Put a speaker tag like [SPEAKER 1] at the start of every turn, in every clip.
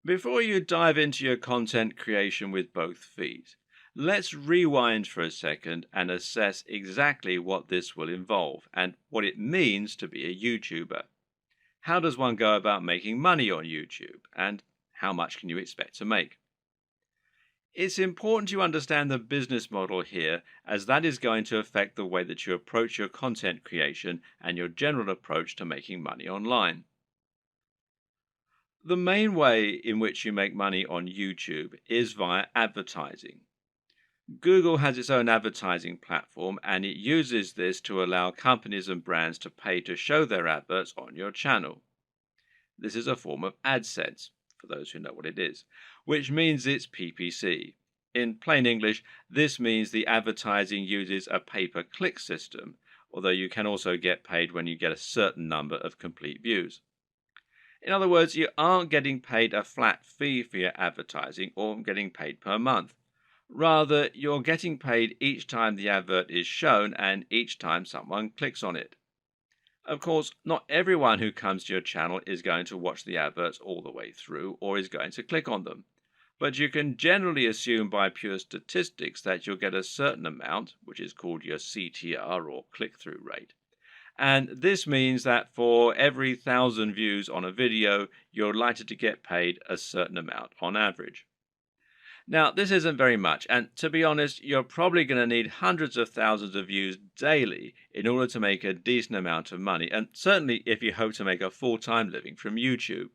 [SPEAKER 1] Before you dive into your content creation with both feet, let's rewind for a second and assess exactly what this will involve and what it means to be a YouTuber. How does one go about making money on YouTube, and how much can you expect to make? It's important you understand the business model here, as that is going to affect the way that you approach your content creation and your general approach to making money online. The main way in which you make money on YouTube is via advertising. Google has its own advertising platform, and it uses this to allow companies and brands to pay to show their adverts on your channel. This is a form of AdSense, for those who know what it is, which means it's PPC. In plain English, this means the advertising uses a pay-per-click system, although you can also get paid when you get a certain number of complete views. In other words, you aren't getting paid a flat fee for your advertising or getting paid per month. Rather, you're getting paid each time the advert is shown and each time someone clicks on it. Of course, not everyone who comes to your channel is going to watch the adverts all the way through or is going to click on them. But you can generally assume by pure statistics that you'll get a certain amount, which is called your CTR or click-through rate. And this means that for every 1,000 views on a video, you're likely to get paid a certain amount on average. Now, this isn't very much, and to be honest, you're probably going to need hundreds of thousands of views daily in order to make a decent amount of money, and certainly if you hope to make a full-time living from YouTube.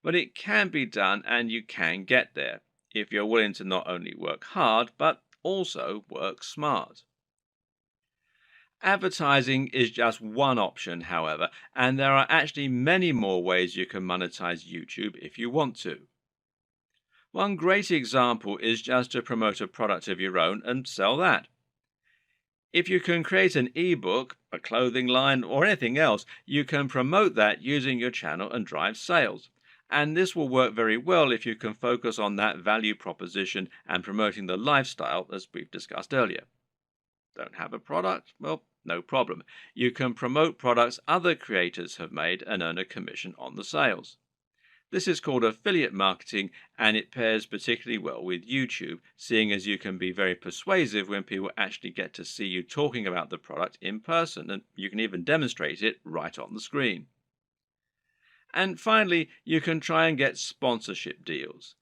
[SPEAKER 1] But it can be done, and you can get there if you're willing to not only work hard, but also work smart. Advertising is just one option, however, and there are actually many more ways you can monetize YouTube if you want to. One great example is just to promote a product of your own and sell that. If you can create an ebook, a clothing line, or anything else, you can promote that using your channel and drive sales. And this will work very well if you can focus on that value proposition and promoting the lifestyle as we've discussed earlier. Don't have a product? Well, no problem. You can promote products other creators have made and earn a commission on the sales. This is called affiliate marketing, and it pairs particularly well with YouTube, seeing as you can be very persuasive when people actually get to see you talking about the product in person, and you can even demonstrate it right on the screen. And finally, you can try and get sponsorship deals.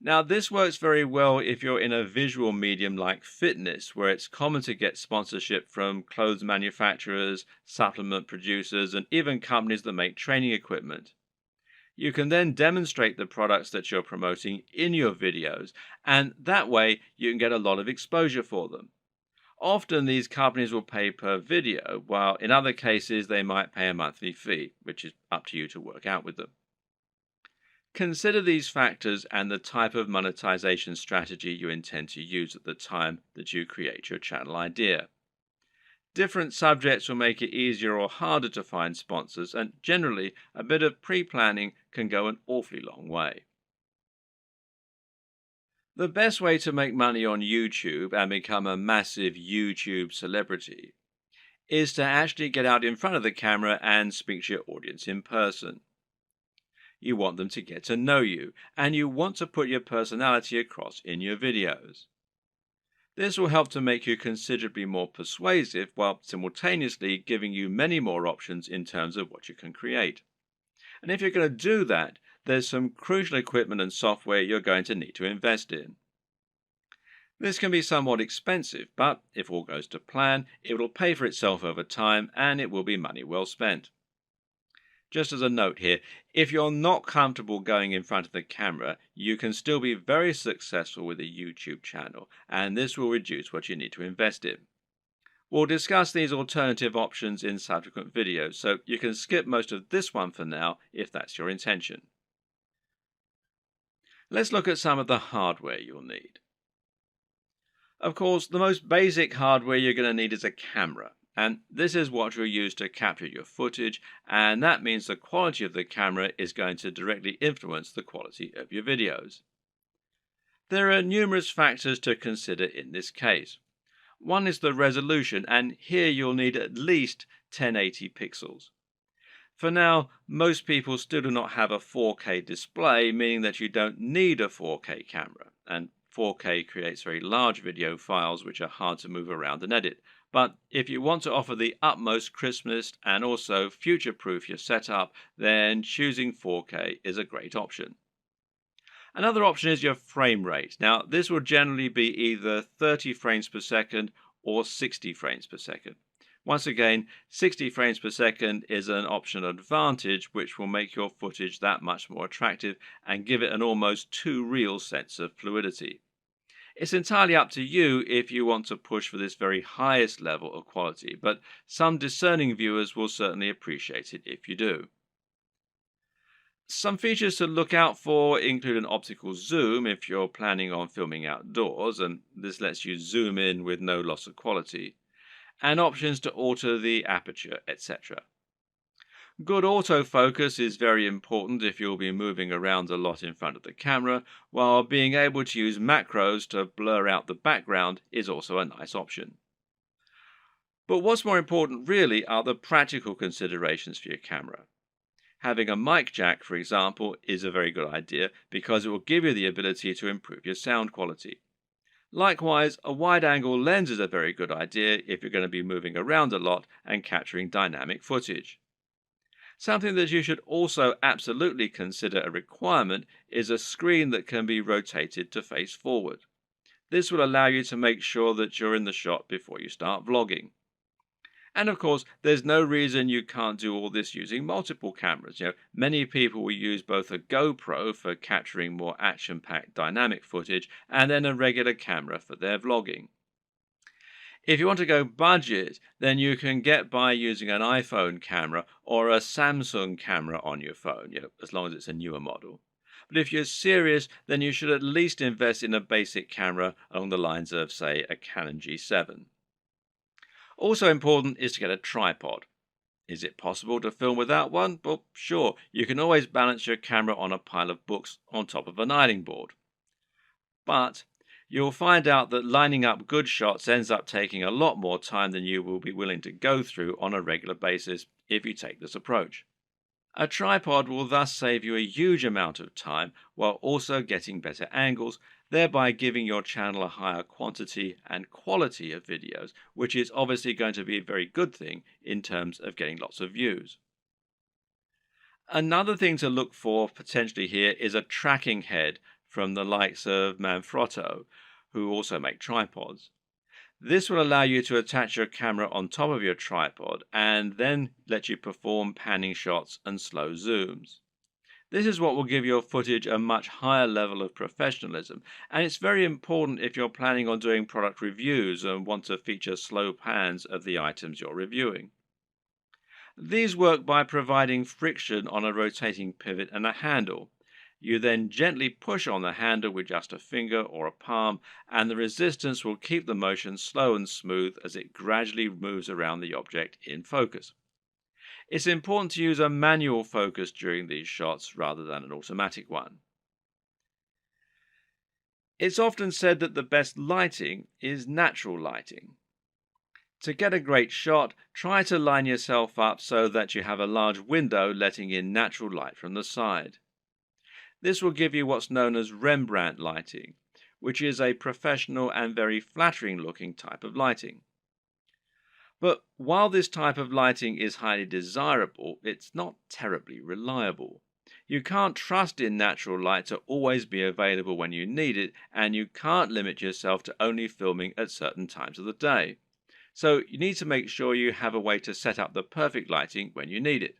[SPEAKER 1] Now, this works very well if you're in a visual medium like fitness, where it's common to get sponsorship from clothes manufacturers, supplement producers, and even companies that make training equipment. You can then demonstrate the products that you're promoting in your videos, and that way you can get a lot of exposure for them. Often these companies will pay per video, while in other cases they might pay a monthly fee, which is up to you to work out with them. Consider these factors and the type of monetization strategy you intend to use at the time that you create your channel idea. Different subjects will make it easier or harder to find sponsors, and generally, a bit of pre-planning can go an awfully long way. The best way to make money on YouTube and become a massive YouTube celebrity is to actually get out in front of the camera and speak to your audience in person. You want them to get to know you, and you want to put your personality across in your videos. This will help to make you considerably more persuasive while simultaneously giving you many more options in terms of what you can create. And if you're going to do that, there's some crucial equipment and software you're going to need to invest in. This can be somewhat expensive, but if all goes to plan, it will pay for itself over time and it will be money well spent. Just as a note here, if you're not comfortable going in front of the camera, you can still be very successful with a YouTube channel, and this will reduce what you need to invest in. We'll discuss these alternative options in subsequent videos, so you can skip most of this one for now if that's your intention. Let's look at some of the hardware you'll need. Of course, the most basic hardware you're going to need is a camera. And this is what you'll use to capture your footage, and that means the quality of the camera is going to directly influence the quality of your videos. There are numerous factors to consider in this case. One is the resolution, and here you'll need at least 1080 pixels. For now, most people still do not have a 4K display, meaning that you don't need a 4K camera, and 4K creates very large video files which are hard to move around and edit. But if you want to offer the utmost crispness and also future-proof your setup, then choosing 4K is a great option. Another option is your frame rate. Now, this will generally be either 30 frames per second or 60 frames per second. Once again, 60 frames per second is an optional advantage which will make your footage that much more attractive and give it an almost too real sense of fluidity. It's entirely up to you if you want to push for this very highest level of quality, but some discerning viewers will certainly appreciate it if you do. Some features to look out for include an optical zoom if you're planning on filming outdoors, and this lets you zoom in with no loss of quality, and options to alter the aperture, etc. Good autofocus is very important if you'll be moving around a lot in front of the camera, while being able to use macros to blur out the background is also a nice option. But what's more important really are the practical considerations for your camera. Having a mic jack, for example, is a very good idea because it will give you the ability to improve your sound quality. Likewise, a wide-angle lens is a very good idea if you're going to be moving around a lot and capturing dynamic footage. Something that you should also absolutely consider a requirement is a screen that can be rotated to face forward. This will allow you to make sure that you're in the shot before you start vlogging. And of course, there's no reason you can't do all this using multiple cameras. Many people will use both a GoPro for capturing more action-packed dynamic footage and then a regular camera for their vlogging. If you want to go budget, then you can get by using an iPhone camera or a Samsung camera on your phone, as long as it's a newer model. But if you're serious, then you should at least invest in a basic camera along the lines of, say, a Canon G7. Also important is to get a tripod. Is it possible to film without one? Well, sure, you can always balance your camera on a pile of books on top of an ironing board. But you'll find out that lining up good shots ends up taking a lot more time than you will be willing to go through on a regular basis if you take this approach. A tripod will thus save you a huge amount of time while also getting better angles, thereby giving your channel a higher quantity and quality of videos, which is obviously going to be a very good thing in terms of getting lots of views. Another thing to look for potentially here is a tracking head from the likes of Manfrotto, who also make tripods. This will allow you to attach your camera on top of your tripod and then let you perform panning shots and slow zooms. This is what will give your footage a much higher level of professionalism, and it's very important if you're planning on doing product reviews and want to feature slow pans of the items you're reviewing. These work by providing friction on a rotating pivot and a handle. You then gently push on the handle with just a finger or a palm, and the resistance will keep the motion slow and smooth as it gradually moves around the object in focus. It's important to use a manual focus during these shots rather than an automatic one. It's often said that the best lighting is natural lighting. To get a great shot, try to line yourself up so that you have a large window letting in natural light from the side. This will give you what's known as Rembrandt lighting, which is a professional and very flattering looking type of lighting. But while this type of lighting is highly desirable, it's not terribly reliable. You can't trust in natural light to always be available when you need it, and you can't limit yourself to only filming at certain times of the day. So you need to make sure you have a way to set up the perfect lighting when you need it.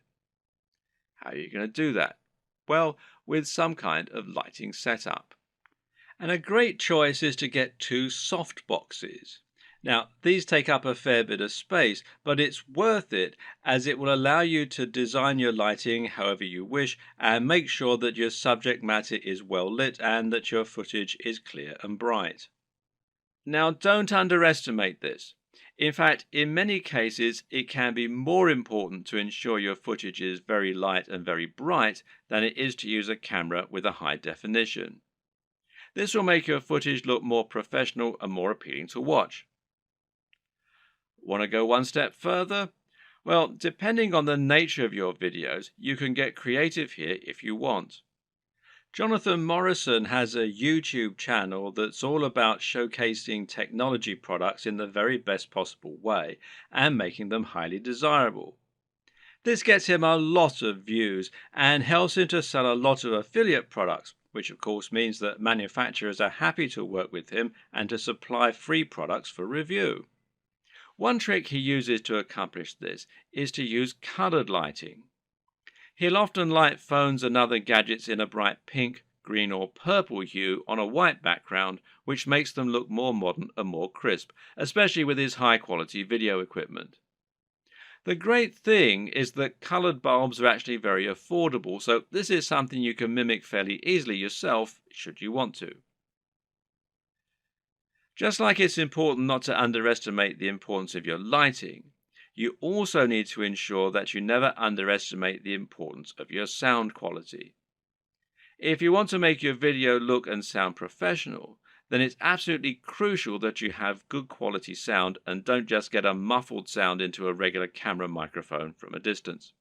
[SPEAKER 1] How are you going to do that? Well, with some kind of lighting setup. And a great choice is to get two soft boxes. Now, these take up a fair bit of space, but it's worth it as it will allow you to design your lighting however you wish and make sure that your subject matter is well lit and that your footage is clear and bright. Now, don't underestimate this. In fact, in many cases, it can be more important to ensure your footage is very light and very bright than it is to use a camera with a high definition. This will make your footage look more professional and more appealing to watch. Want to go one step further? Well, depending on the nature of your videos, you can get creative here if you want. Jonathan Morrison has a YouTube channel that's all about showcasing technology products in the very best possible way and making them highly desirable. This gets him a lot of views and helps him to sell a lot of affiliate products, which of course means that manufacturers are happy to work with him and to supply free products for review. One trick he uses to accomplish this is to use colored lighting. He'll often light phones and other gadgets in a bright pink, green, or purple hue on a white background, which makes them look more modern and more crisp, especially with his high quality video equipment. The great thing is that colored bulbs are actually very affordable, so this is something you can mimic fairly easily yourself should you want to. Just like it's important not to underestimate the importance of your lighting, you also need to ensure that you never underestimate the importance of your sound quality. If you want to make your video look and sound professional, then it's absolutely crucial that you have good quality sound and don't just get a muffled sound into a regular camera microphone from a distance.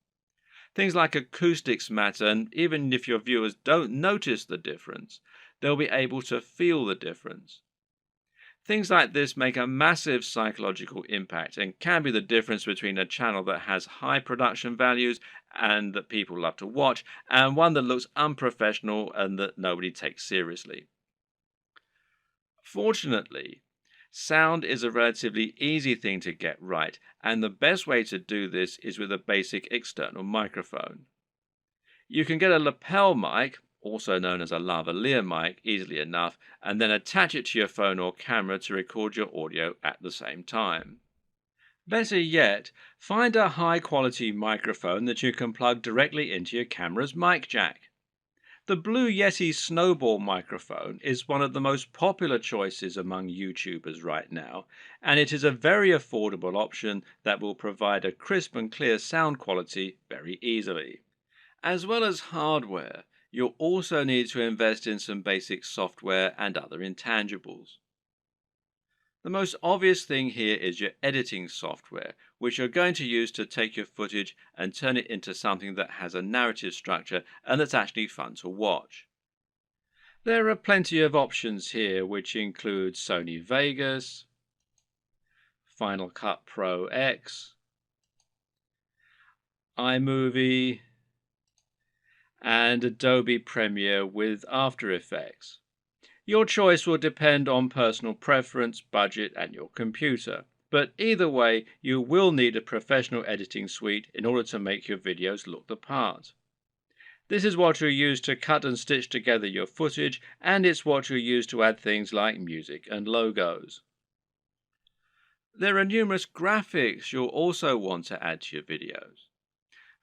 [SPEAKER 1] Things like acoustics matter, and even if your viewers don't notice the difference, they'll be able to feel the difference. Things like this make a massive psychological impact and can be the difference between a channel that has high production values and that people love to watch, and one that looks unprofessional and that nobody takes seriously. Fortunately, sound is a relatively easy thing to get right, and the best way to do this is with a basic external microphone. You can get a lapel mic, also known as a lavalier mic, easily enough, and then attach it to your phone or camera to record your audio at the same time. Better yet, find a high quality microphone that you can plug directly into your camera's mic jack. The Blue Yeti Snowball microphone is one of the most popular choices among YouTubers right now, and it is a very affordable option that will provide a crisp and clear sound quality very easily. As well as hardware, you'll also need to invest in some basic software and other intangibles. The most obvious thing here is your editing software, which you're going to use to take your footage and turn it into something that has a narrative structure and that's actually fun to watch. There are plenty of options here, which include Sony Vegas, Final Cut Pro X, iMovie, and Adobe Premiere with After Effects. Your choice will depend on personal preference, budget, and your computer. But either way, you will need a professional editing suite in order to make your videos look the part. This is what you'll use to cut and stitch together your footage, and it's what you'll use to add things like music and logos. There are numerous graphics you'll also want to add to your videos.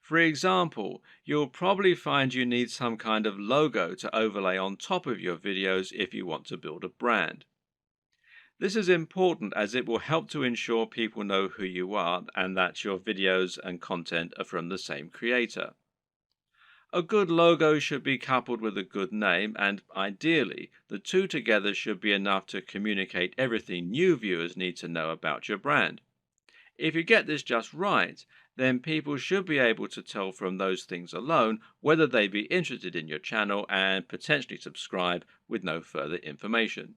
[SPEAKER 1] For example, you'll probably find you need some kind of logo to overlay on top of your videos if you want to build a brand. This is important as it will help to ensure people know who you are and that your videos and content are from the same creator. A good logo should be coupled with a good name, and ideally, the two together should be enough to communicate everything new viewers need to know about your brand. If you get this just right, then people should be able to tell from those things alone whether they be interested in your channel and potentially subscribe with no further information.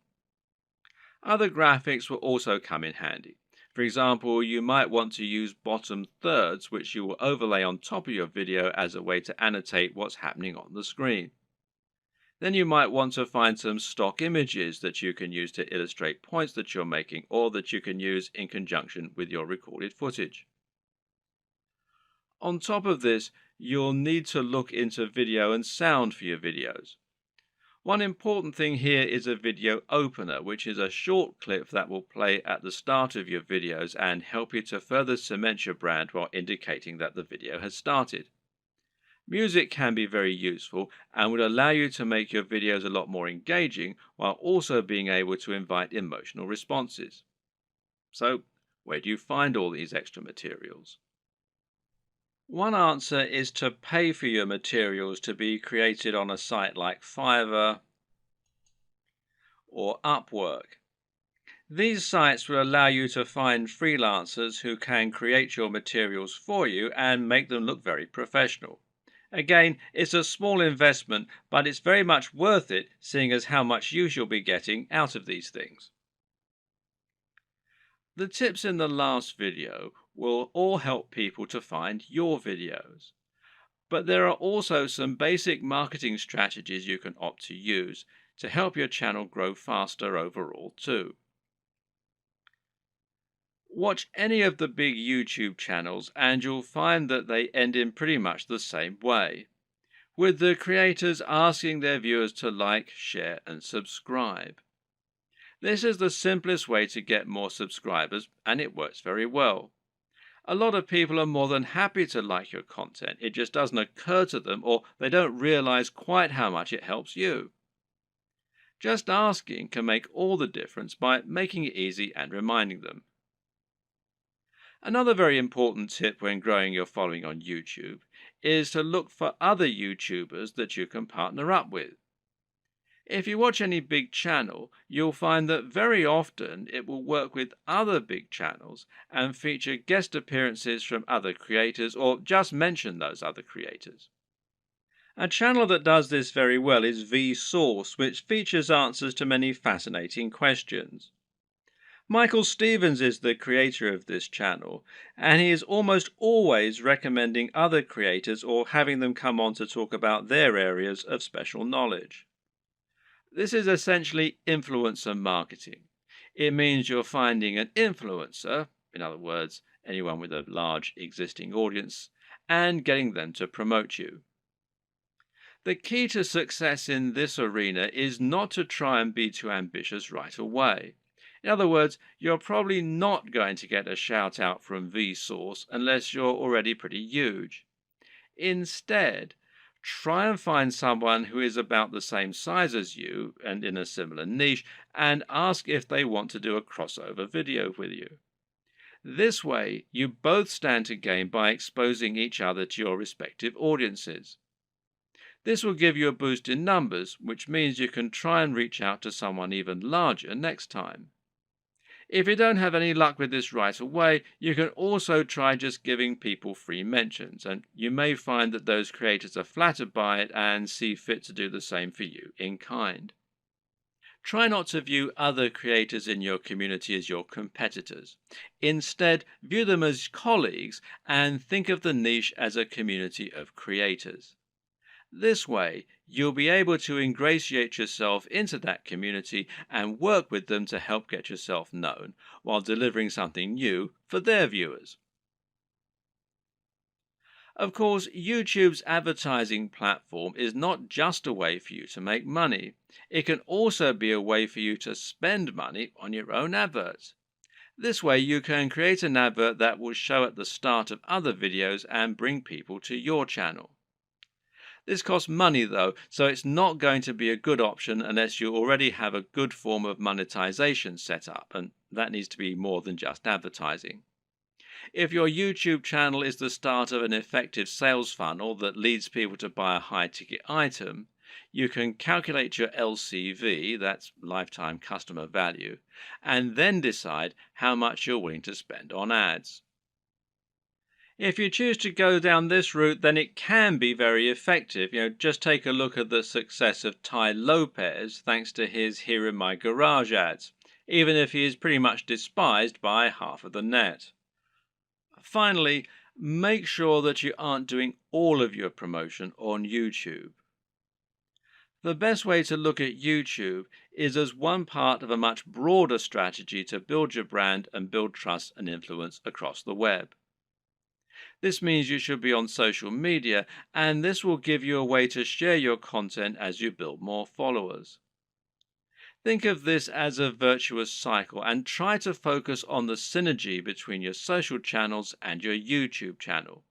[SPEAKER 1] Other graphics will also come in handy. For example, you might want to use bottom thirds, which you will overlay on top of your video as a way to annotate what's happening on the screen. Then you might want to find some stock images that you can use to illustrate points that you're making or that you can use in conjunction with your recorded footage. On top of this, you'll need to look into video and sound for your videos. One important thing here is a video opener, which is a short clip that will play at the start of your videos and help you to further cement your brand while indicating that the video has started. Music can be very useful and would allow you to make your videos a lot more engaging while also being able to invite emotional responses. So, where do you find all these extra materials? One answer is to pay for your materials to be created on a site like Fiverr or Upwork. These sites will allow you to find freelancers who can create your materials for you and make them look very professional. Again, it's a small investment, but it's very much worth it, seeing as how much use you'll be getting out of these things. The tips in the last video will all help people to find your videos. But there are also some basic marketing strategies you can opt to use to help your channel grow faster overall too. Watch any of the big YouTube channels and you'll find that they end in pretty much the same way, with the creators asking their viewers to like, share, and subscribe. This is the simplest way to get more subscribers, and it works very well. A lot of people are more than happy to like your content. It just doesn't occur to them, or they don't realize quite how much it helps you. Just asking can make all the difference by making it easy and reminding them. Another very important tip when growing your following on YouTube is to look for other YouTubers that you can partner up with. If you watch any big channel, you'll find that very often it will work with other big channels and feature guest appearances from other creators or just mention those other creators. A channel that does this very well is Vsauce, which features answers to many fascinating questions. Michael Stevens is the creator of this channel, and he is almost always recommending other creators or having them come on to talk about their areas of special knowledge. This is essentially influencer marketing. It means you're finding an influencer, in other words, anyone with a large existing audience, and getting them to promote you. The key to success in this arena is not to try and be too ambitious right away. In other words, you're probably not going to get a shout out from Vsauce unless you're already pretty huge. Instead, try and find someone who is about the same size as you and in a similar niche and ask if they want to do a crossover video with you. This way, you both stand to gain by exposing each other to your respective audiences. This will give you a boost in numbers, which means you can try and reach out to someone even larger next time. If you don't have any luck with this right away, you can also try just giving people free mentions, and you may find that those creators are flattered by it and see fit to do the same for you in kind. Try not to view other creators in your community as your competitors. Instead, view them as colleagues and think of the niche as a community of creators. This way, you'll be able to ingratiate yourself into that community and work with them to help get yourself known, while delivering something new for their viewers. Of course, YouTube's advertising platform is not just a way for you to make money. It can also be a way for you to spend money on your own adverts. This way, you can create an advert that will show at the start of other videos and bring people to your channel. This costs money though, so it's not going to be a good option unless you already have a good form of monetization set up, and that needs to be more than just advertising. If your YouTube channel is the start of an effective sales funnel that leads people to buy a high-ticket item, you can calculate your LCV, that's lifetime customer value, and then decide how much you're willing to spend on ads. If you choose to go down this route, then it can be very effective. Just take a look at the success of Tai Lopez thanks to his Here in My Garage ads, even if he is pretty much despised by half of the net. Finally, make sure that you aren't doing all of your promotion on YouTube. The best way to look at YouTube is as one part of a much broader strategy to build your brand and build trust and influence across the web. This means you should be on social media, and this will give you a way to share your content as you build more followers. Think of this as a virtuous cycle and try to focus on the synergy between your social channels and your YouTube channel.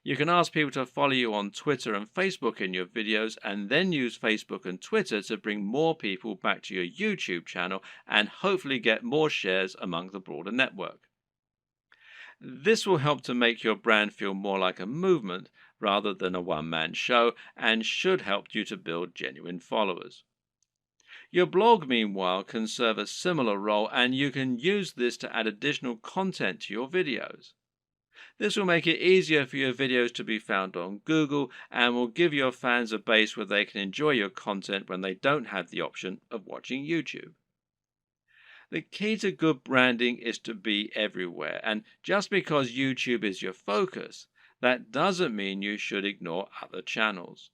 [SPEAKER 1] You can ask people to follow you on Twitter and Facebook in your videos, and then use Facebook and Twitter to bring more people back to your YouTube channel and hopefully get more shares among the broader network. This will help to make your brand feel more like a movement rather than a one-man show, and should help you to build genuine followers. Your blog, meanwhile, can serve a similar role, and you can use this to add additional content to your videos. This will make it easier for your videos to be found on Google and will give your fans a base where they can enjoy your content when they don't have the option of watching YouTube. The key to good branding is to be everywhere, and just because YouTube is your focus, that doesn't mean you should ignore other channels.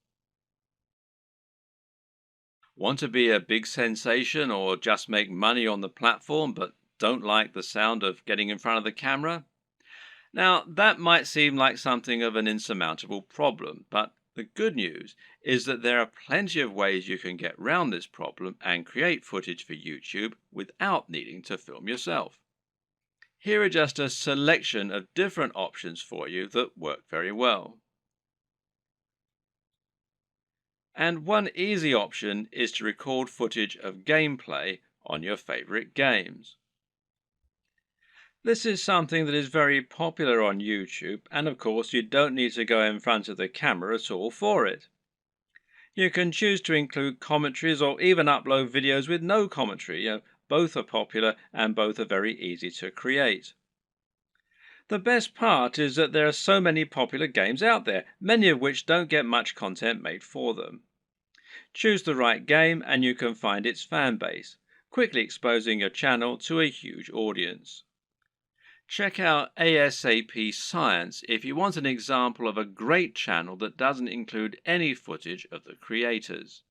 [SPEAKER 1] Want to be a big sensation or just make money on the platform but don't like the sound of getting in front of the camera? Now, that might seem like something of an insurmountable problem, but the good news is that there are plenty of ways you can get around this problem and create footage for YouTube without needing to film yourself. Here are just a selection of different options for you that work very well. And one easy option is to record footage of gameplay on your favorite games. This is something that is very popular on YouTube, and of course you don't need to go in front of the camera at all for it. You can choose to include commentaries or even upload videos with no commentary. Both are popular and both are very easy to create. The best part is that there are so many popular games out there, many of which don't get much content made for them. Choose the right game and you can find its fan base, quickly exposing your channel to a huge audience. Check out ASAP Science if you want an example of a great channel that doesn't include any footage of the creators.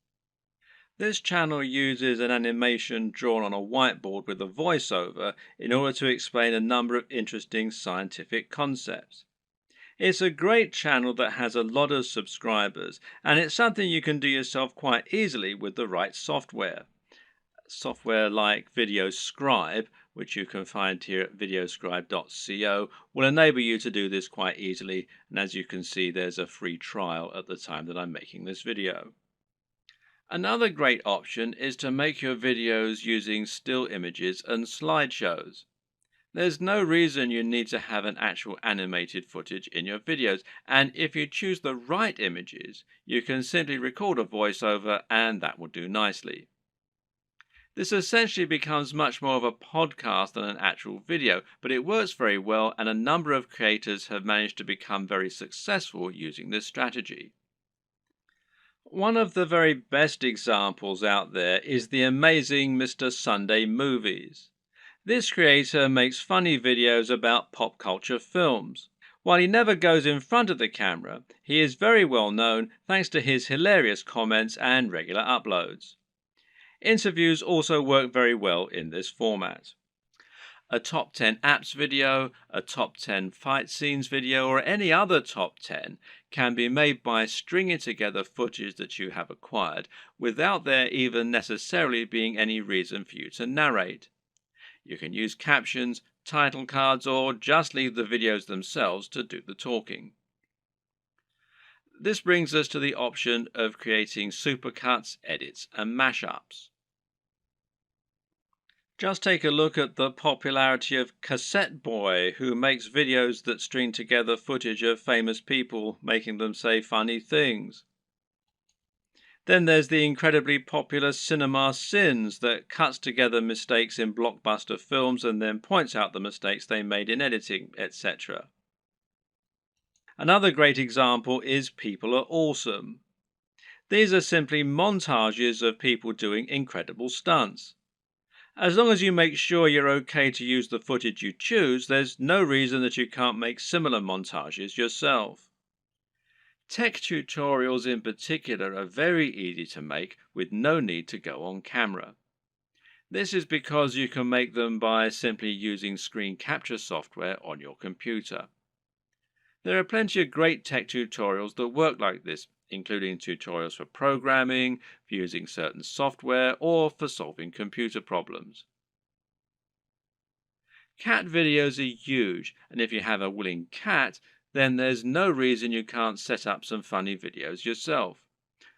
[SPEAKER 1] This channel uses an animation drawn on a whiteboard with a voiceover in order to explain a number of interesting scientific concepts. It's a great channel that has a lot of subscribers, and it's something you can do yourself quite easily with the right software. Software like VideoScribe, which you can find here at videoscribe.co, will enable you to do this quite easily, and as you can see, there's a free trial at the time that I'm making this video. Another great option is to make your videos using still images and slideshows. There's no reason you need to have an actual animated footage in your videos, and if you choose the right images, you can simply record a voiceover and that will do nicely. This essentially becomes much more of a podcast than an actual video, but it works very well and a number of creators have managed to become very successful using this strategy. One of the very best examples out there is the amazing Mr. Sunday Movies. This creator makes funny videos about pop culture films. While he never goes in front of the camera, he is very well known thanks to his hilarious comments and regular uploads. Interviews also work very well in this format. A top 10 apps video, a top 10 fight scenes video, or any other top 10 can be made by stringing together footage that you have acquired without there even necessarily being any reason for you to narrate. You can use captions, title cards, or just leave the videos themselves to do the talking. This brings us to the option of creating supercuts, edits, and mashups. Just take a look at the popularity of Cassette Boy, who makes videos that string together footage of famous people making them say funny things. Then there's the incredibly popular Cinema Sins that cuts together mistakes in blockbuster films and then points out the mistakes they made in editing, etc. Another great example is People Are Awesome. These are simply montages of people doing incredible stunts. As long as you make sure you're okay to use the footage you choose, there's no reason that you can't make similar montages yourself. Tech tutorials in particular are very easy to make with no need to go on camera. This is because you can make them by simply using screen capture software on your computer. There are plenty of great tech tutorials that work like this, including tutorials for programming, for using certain software, or for solving computer problems. Cat videos are huge, and if you have a willing cat, then there's no reason you can't set up some funny videos yourself.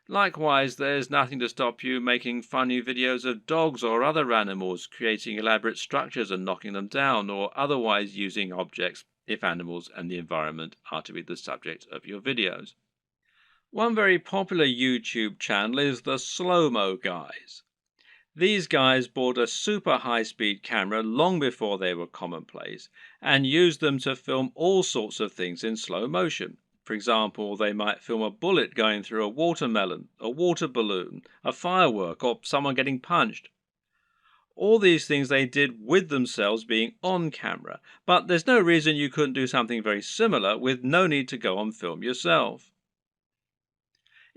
[SPEAKER 1] Likewise, there's nothing to stop you making funny videos of dogs or other animals, creating elaborate structures and knocking them down, or otherwise using objects if animals and the environment are to be the subject of your videos. One very popular YouTube channel is the Slow-Mo Guys. These guys bought a super high speed camera long before they were commonplace and used them to film all sorts of things in slow motion. For example, they might film a bullet going through a watermelon, a water balloon, a firework, or someone getting punched. All these things they did with themselves being on camera, but there's no reason you couldn't do something very similar with no need to go on film yourself.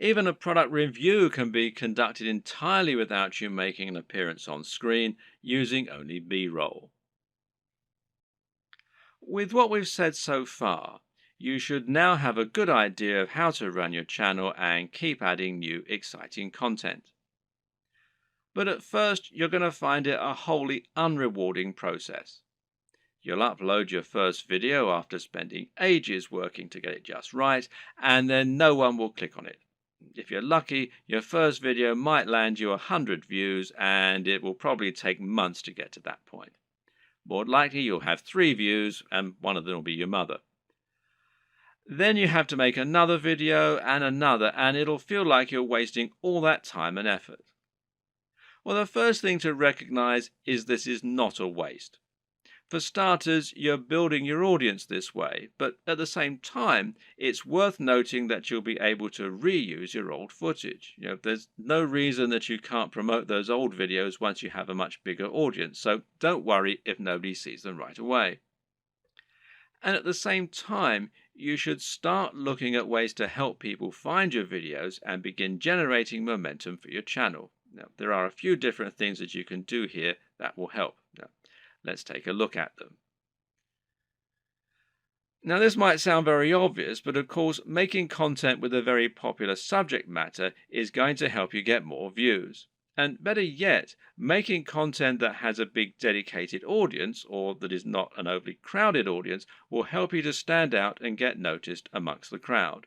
[SPEAKER 1] Even a product review can be conducted entirely without you making an appearance on screen using only B-roll. With what we've said so far, you should now have a good idea of how to run your channel and keep adding new exciting content. But at first, you're going to find it a wholly unrewarding process. You'll upload your first video after spending ages working to get it just right, and then no one will click on it. If you're lucky, your first video might land you 100 views, and it will probably take months to get to that point. More likely, you'll have 3 views, and one of them will be your mother. Then you have to make another video and another, and it'll feel like you're wasting all that time and effort. Well, the first thing to recognize is this is not a waste. For starters, you're building your audience this way, but at the same time, it's worth noting that you'll be able to reuse your old footage. There's no reason that you can't promote those old videos once you have a much bigger audience, so don't worry if nobody sees them right away. And at the same time, you should start looking at ways to help people find your videos and begin generating momentum for your channel. Now, there are a few different things that you can do here that will help. Now, let's take a look at them. Now, this might sound very obvious, but of course, making content with a very popular subject matter is going to help you get more views. And better yet, making content that has a big dedicated audience, or that is not an overly crowded audience, will help you to stand out and get noticed amongst the crowd.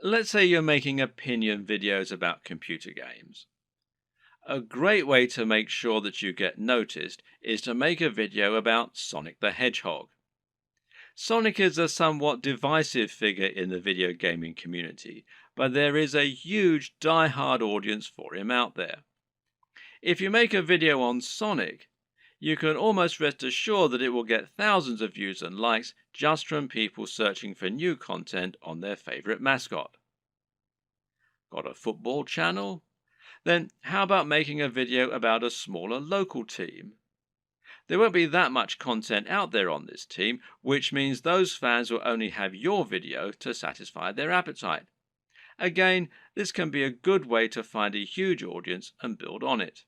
[SPEAKER 1] Let's say you're making opinion videos about computer games. A great way to make sure that you get noticed is to make a video about Sonic the Hedgehog. Sonic is a somewhat divisive figure in the video gaming community, but there is a huge die-hard audience for him out there. If you make a video on Sonic, you can almost rest assured that it will get thousands of views and likes just from people searching for new content on their favorite mascot. Got a football channel? Then how about making a video about a smaller local team? There won't be that much content out there on this team, which means those fans will only have your video to satisfy their appetite. Again, this can be a good way to find a huge audience and build on it.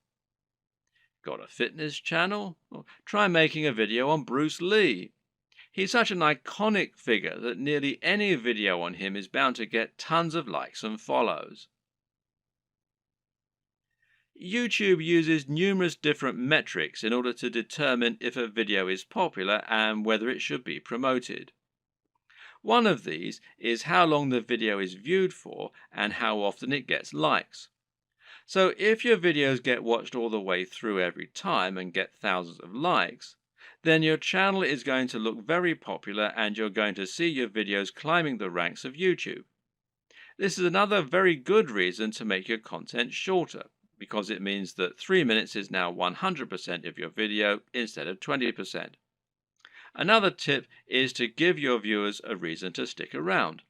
[SPEAKER 1] Got a fitness channel? Well, try making a video on Bruce Lee. He's such an iconic figure that nearly any video on him is bound to get tons of likes and follows. YouTube uses numerous different metrics in order to determine if a video is popular and whether it should be promoted. One of these is how long the video is viewed for and how often it gets likes. So if your videos get watched all the way through every time and get thousands of likes, then your channel is going to look very popular and you're going to see your videos climbing the ranks of YouTube. This is another very good reason to make your content shorter, because it means that 3 minutes is now 100% of your video instead of 20%. Another tip is to give your viewers a reason to stick around.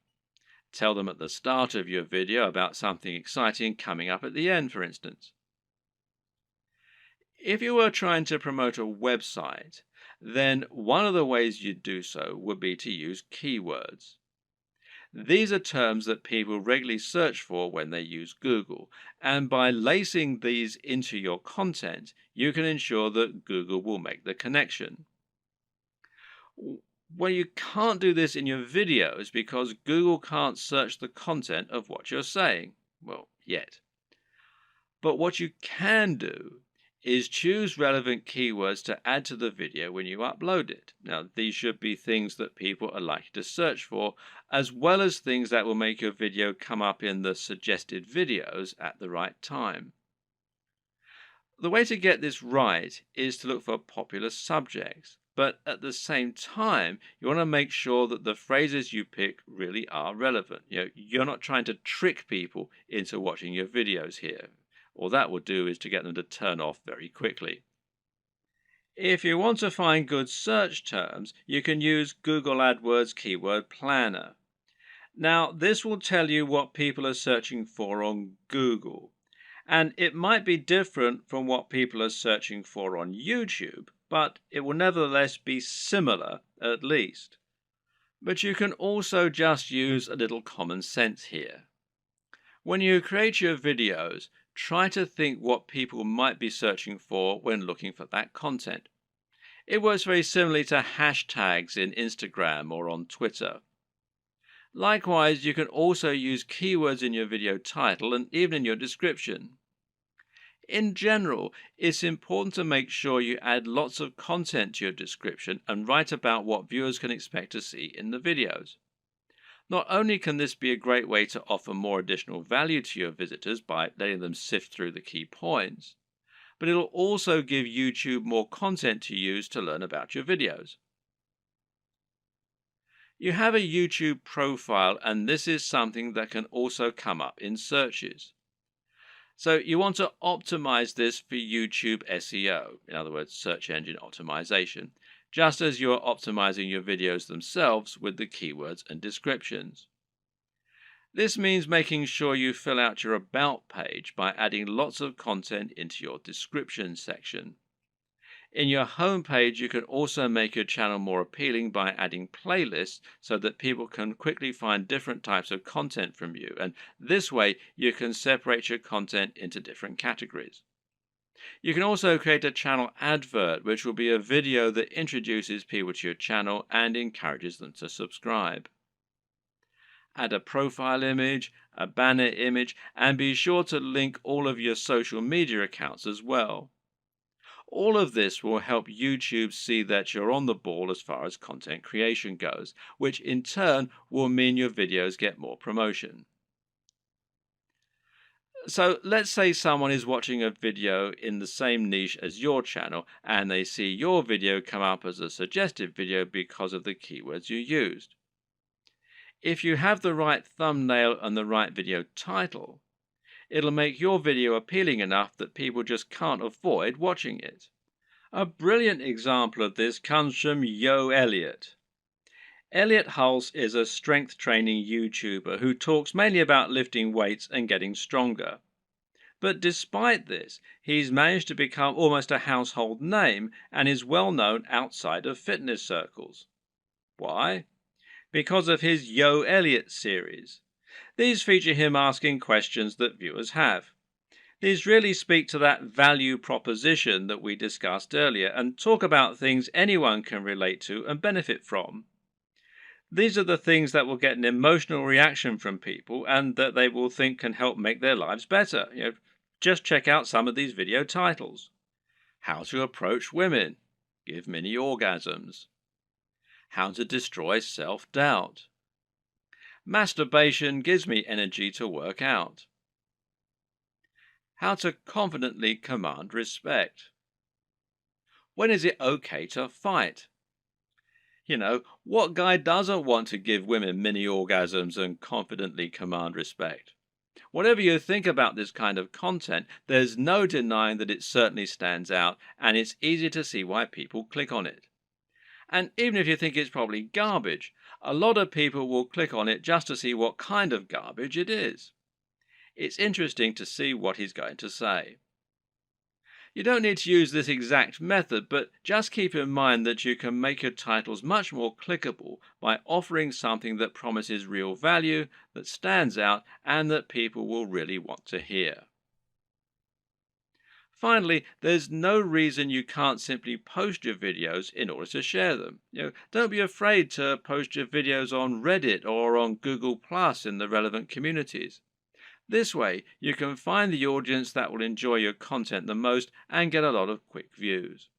[SPEAKER 1] Tell them at the start of your video about something exciting coming up at the end, for instance. If you were trying to promote a website, then one of the ways you'd do so would be to use keywords. These are terms that people regularly search for when they use Google, and by lacing these into your content, you can ensure that Google will make the connection. Well, you can't do this in your videos because Google can't search the content of what you're saying. Well, yet. But what you can do is choose relevant keywords to add to the video when you upload it. Now, these should be things that people are likely to search for, as well as things that will make your video come up in the suggested videos at the right time. The way to get this right is to look for popular subjects, but at the same time, you want to make sure that the phrases you pick really are relevant. You're not trying to trick people into watching your videos here. All that will do is to get them to turn off very quickly. If you want to find good search terms, you can use Google AdWords Keyword Planner. Now, this will tell you what people are searching for on Google, and it might be different from what people are searching for on YouTube, but it will nevertheless be similar at least. But you can also just use a little common sense here. When you create your videos, try to think what people might be searching for when looking for that content. It works very similarly to hashtags in Instagram or on Twitter. Likewise, you can also use keywords in your video title and even in your description. In general, it's important to make sure you add lots of content to your description and write about what viewers can expect to see in the videos. Not only can this be a great way to offer more additional value to your visitors by letting them sift through the key points, but it'll also give YouTube more content to use to learn about your videos. You have a YouTube profile, and this is something that can also come up in searches. So you want to optimize this for YouTube SEO, in other words, search engine optimization, just as you're optimizing your videos themselves with the keywords and descriptions. This means making sure you fill out your About page by adding lots of content into your description section. In your home page, you can also make your channel more appealing by adding playlists so that people can quickly find different types of content from you, and this way you can separate your content into different categories. You can also create a channel advert, which will be a video that introduces people to your channel and encourages them to subscribe. Add a profile image, a banner image, and be sure to link all of your social media accounts as well. All of this will help YouTube see that you're on the ball as far as content creation goes, which in turn will mean your videos get more promotion. So let's say someone is watching a video in the same niche as your channel and they see your video come up as a suggested video because of the keywords you used. If you have the right thumbnail and the right video title, it'll make your video appealing enough that people just can't avoid watching it. A brilliant example of this comes from Yo Elliott. Elliott Hulse is a strength training YouTuber who talks mainly about lifting weights and getting stronger. But despite this, he's managed to become almost a household name and is well known outside of fitness circles. Why? Because of his Yo Elliott series. These feature him asking questions that viewers have. These really speak to that value proposition that we discussed earlier and talk about things anyone can relate to and benefit from. These are the things that will get an emotional reaction from people and that they will think can help make their lives better. Just check out some of these video titles. How to approach women. Give mini orgasms. How to destroy self-doubt. Masturbation gives me energy to work out. How to confidently command respect. When is it okay to fight? What guy doesn't want to give women mini orgasms and confidently command respect? Whatever you think about this kind of content, there's no denying that it certainly stands out, and it's easy to see why people click on it. And even if you think it's probably garbage, a lot of people will click on it just to see what kind of garbage it is. It's interesting to see what he's going to say. You don't need to use this exact method, but just keep in mind that you can make your titles much more clickable by offering something that promises real value, that stands out, and that people will really want to hear. Finally, there's no reason you can't simply post your videos in order to share them. Don't be afraid to post your videos on Reddit or on Google Plus in the relevant communities. This way, you can find the audience that will enjoy your content the most and get a lot of quick views.